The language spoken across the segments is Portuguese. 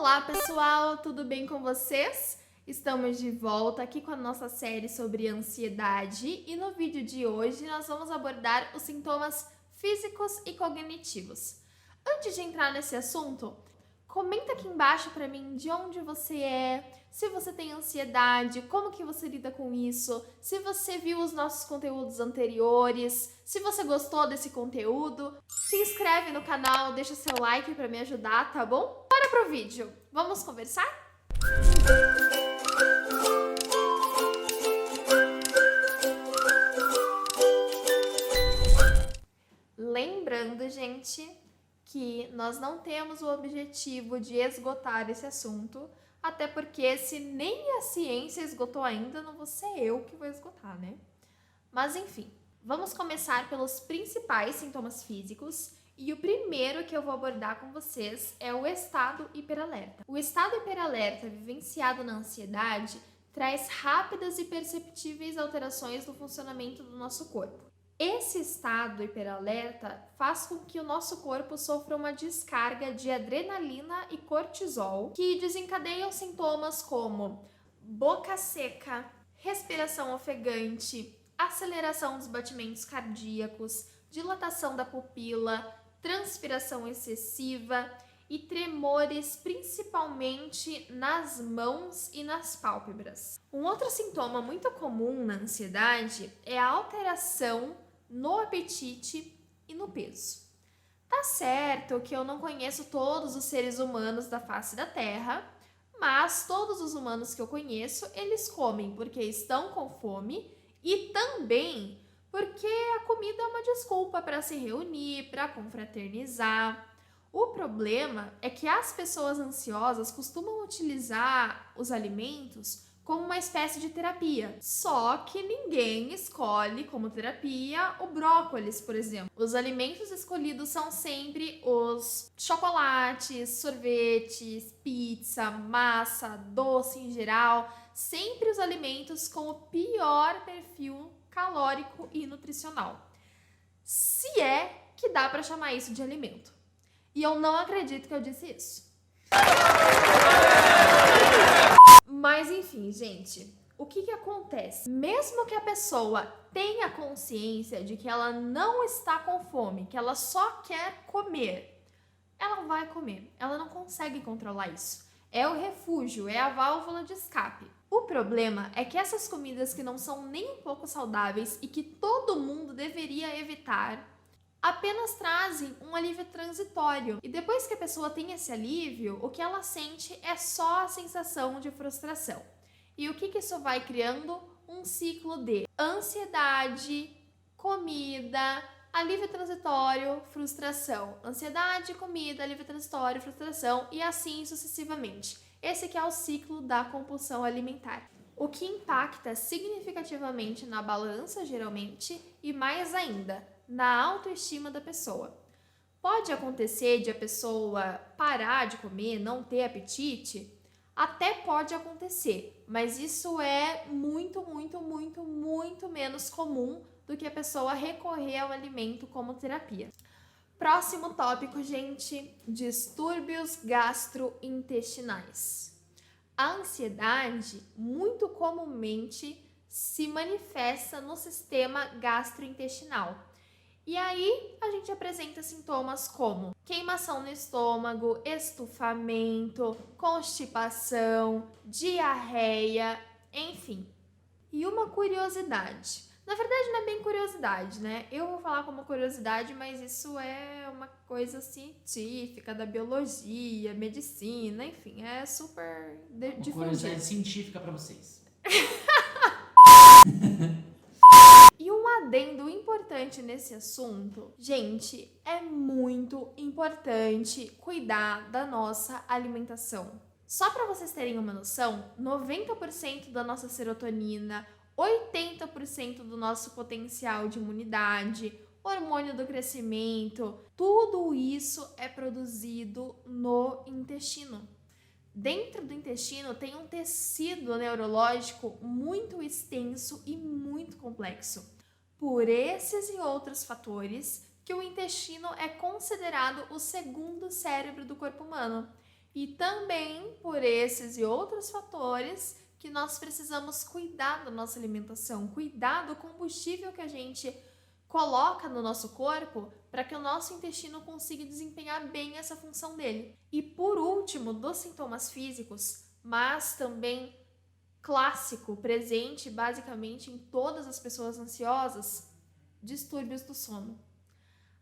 Olá pessoal, tudo bem com vocês? Estamos de volta aqui com a nossa série sobre ansiedade e no vídeo de hoje nós vamos abordar os sintomas físicos e cognitivos. Antes de entrar nesse assunto, comenta aqui embaixo para mim de onde você é, se você tem ansiedade, como que você lida com isso, se você viu os nossos conteúdos anteriores, se você gostou desse conteúdo, se inscreve no canal, deixa seu like para me ajudar, tá bom? Bora pro vídeo, vamos conversar? Lembrando, gente, que nós não temos o objetivo de esgotar esse assunto, até porque se nem a ciência esgotou ainda, não vou ser eu que vou esgotar, né? Mas enfim, vamos começar pelos principais sintomas físicos e o primeiro que eu vou abordar com vocês é o estado hiperalerta. O estado hiperalerta vivenciado na ansiedade traz rápidas e perceptíveis alterações no funcionamento do nosso corpo. Esse estado hiperalerta faz com que o nosso corpo sofra uma descarga de adrenalina e cortisol, que desencadeiam sintomas como boca seca, respiração ofegante, aceleração dos batimentos cardíacos, dilatação da pupila, transpiração excessiva e tremores, principalmente nas mãos e nas pálpebras. Um outro sintoma muito comum na ansiedade é a alteração no apetite e no peso. Tá certo que eu não conheço todos os seres humanos da face da Terra, mas todos os humanos que eu conheço, eles comem porque estão com fome e também porque a comida é uma desculpa para se reunir, para confraternizar. O problema é que as pessoas ansiosas costumam utilizar os alimentos como uma espécie de terapia. Só que ninguém escolhe como terapia o brócolis, por exemplo. Os alimentos escolhidos são sempre os chocolates, sorvetes, pizza, massa, doce em geral. Sempre os alimentos com o pior perfil calórico e nutricional. Se é que dá para chamar isso de alimento. E eu não acredito que eu disse isso. Mas enfim, gente, o que acontece? Mesmo que a pessoa tenha consciência de que ela não está com fome, que ela só quer comer, ela vai comer. Ela não consegue controlar isso. É o refúgio, é a válvula de escape. O problema é que essas comidas que não são nem um pouco saudáveis e que todo mundo deveria evitar, apenas trazem um alívio transitório. E depois que a pessoa tem esse alívio, o que ela sente é só a sensação de frustração. E o que isso vai criando? Um ciclo de ansiedade, comida, alívio transitório, frustração. Ansiedade, comida, alívio transitório, frustração e assim sucessivamente. Esse que é o ciclo da compulsão alimentar. O que impacta significativamente na balança, geralmente, e mais ainda, na autoestima da pessoa. Pode acontecer de a pessoa parar de comer, não ter apetite? Até pode acontecer, mas isso é muito menos comum do que a pessoa recorrer ao alimento como terapia. Próximo tópico, gente, distúrbios gastrointestinais. A ansiedade muito comumente se manifesta no sistema gastrointestinal. E aí a gente apresenta sintomas como queimação no estômago, estufamento, constipação, diarreia, enfim. E uma curiosidade. Na verdade não é bem curiosidade, né? Eu vou falar como curiosidade, mas isso é uma coisa científica, da biologia, medicina, enfim, é super difundido. Curiosidade científica para vocês. E um adendo importante nesse assunto, gente, é muito importante cuidar da nossa alimentação. Só para vocês terem uma noção, 90% da nossa serotonina, 80% do nosso potencial de imunidade, hormônio do crescimento, tudo isso é produzido no intestino. Dentro do intestino tem um tecido neurológico muito extenso e muito complexo. Por esses e outros fatores que o intestino é considerado o segundo cérebro do corpo humano. E também por esses e outros fatores que nós precisamos cuidar da nossa alimentação, cuidar do combustível que a gente coloca no nosso corpo para que o nosso intestino consiga desempenhar bem essa função dele. E por último, dos sintomas físicos, mas também clássico, presente basicamente em todas as pessoas ansiosas, distúrbios do sono.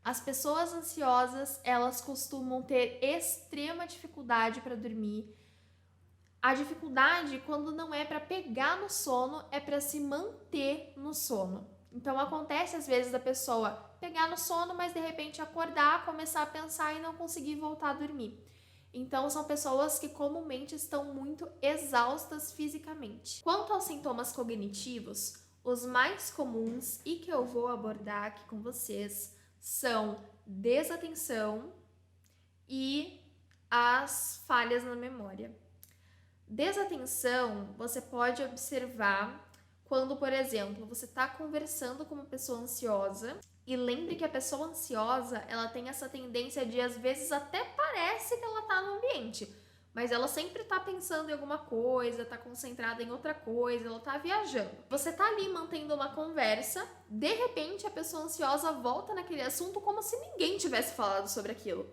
As pessoas ansiosas, elas costumam ter extrema dificuldade para dormir. A dificuldade, quando não é para pegar no sono, é para se manter no sono. Então acontece às vezes da pessoa pegar no sono, mas de repente acordar, começar a pensar e não conseguir voltar a dormir. Então são pessoas que comumente estão muito exaustas fisicamente. Quanto aos sintomas cognitivos, os mais comuns e que eu vou abordar aqui com vocês são desatenção e as falhas na memória. Desatenção, você pode observar quando, por exemplo, você está conversando com uma pessoa ansiosa e lembre que a pessoa ansiosa, ela tem essa tendência de, às vezes, até parece que ela está no ambiente, mas ela sempre está pensando em alguma coisa, está concentrada em outra coisa, ela está viajando. Você está ali mantendo uma conversa, de repente a pessoa ansiosa volta naquele assunto como se ninguém tivesse falado sobre aquilo.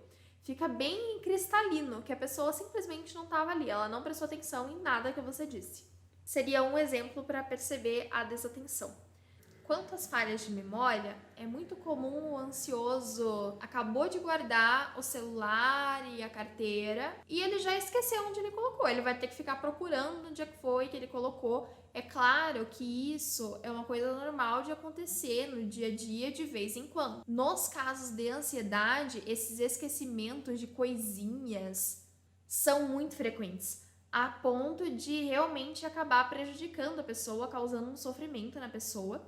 Fica bem cristalino que a pessoa simplesmente não estava ali, ela não prestou atenção em nada que você disse. Seria um exemplo para perceber a desatenção. Quanto às falhas de memória, é muito comum o ansioso acabou de guardar o celular e a carteira e ele já esqueceu onde ele colocou. Ele vai ter que ficar procurando onde é que foi que ele colocou. É claro que isso é uma coisa normal de acontecer no dia a dia de vez em quando. Nos casos de ansiedade, esses esquecimentos de coisinhas são muito frequentes, a ponto de realmente acabar prejudicando a pessoa, causando um sofrimento na pessoa.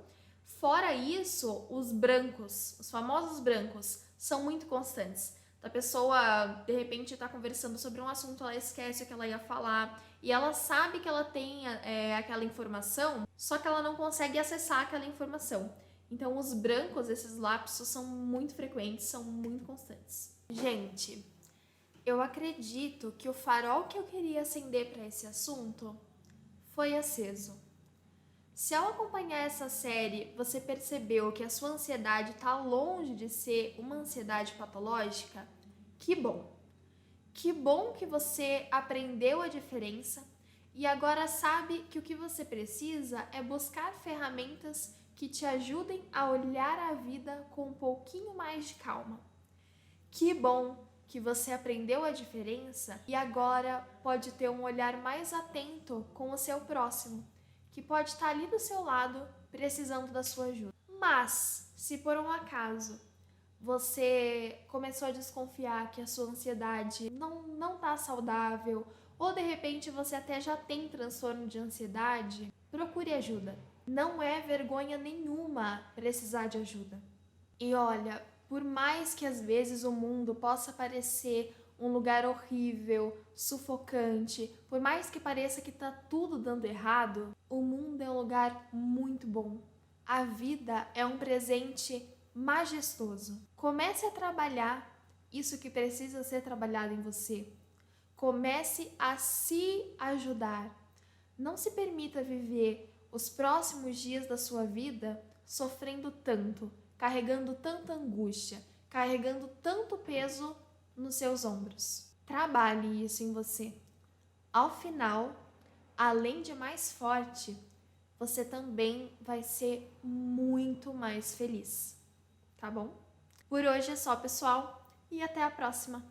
Fora isso, os brancos, os famosos brancos, são muito constantes. A pessoa, de repente, está conversando sobre um assunto, ela esquece o que ela ia falar e ela sabe que ela tem aquela informação, só que ela não consegue acessar aquela informação. Então, os brancos, esses lapsos, são muito frequentes, são muito constantes. Gente, eu acredito que o farol que eu queria acender para esse assunto foi aceso. Se ao acompanhar essa série você percebeu que a sua ansiedade está longe de ser uma ansiedade patológica, que bom! Que bom que você aprendeu a diferença e agora sabe que o que você precisa é buscar ferramentas que te ajudem a olhar a vida com um pouquinho mais de calma. Que bom que você aprendeu a diferença e agora pode ter um olhar mais atento com o seu próximo, que pode estar ali do seu lado precisando da sua ajuda. Mas, se por um acaso você começou a desconfiar que a sua ansiedade não está saudável, ou de repente você até já tem transtorno de ansiedade, procure ajuda. Não é vergonha nenhuma precisar de ajuda. E olha, por mais que às vezes o mundo possa parecer um lugar horrível, sufocante, por mais que pareça que tá tudo dando errado, o mundo é um lugar muito bom. A vida é um presente majestoso. Comece a trabalhar isso que precisa ser trabalhado em você. Comece a se ajudar. Não se permita viver os próximos dias da sua vida sofrendo tanto, carregando tanta angústia, carregando tanto peso nos seus ombros. Trabalhe isso em você. Ao final, além de mais forte, você também vai ser muito mais feliz. Tá bom? Por hoje é só, pessoal, e até a próxima!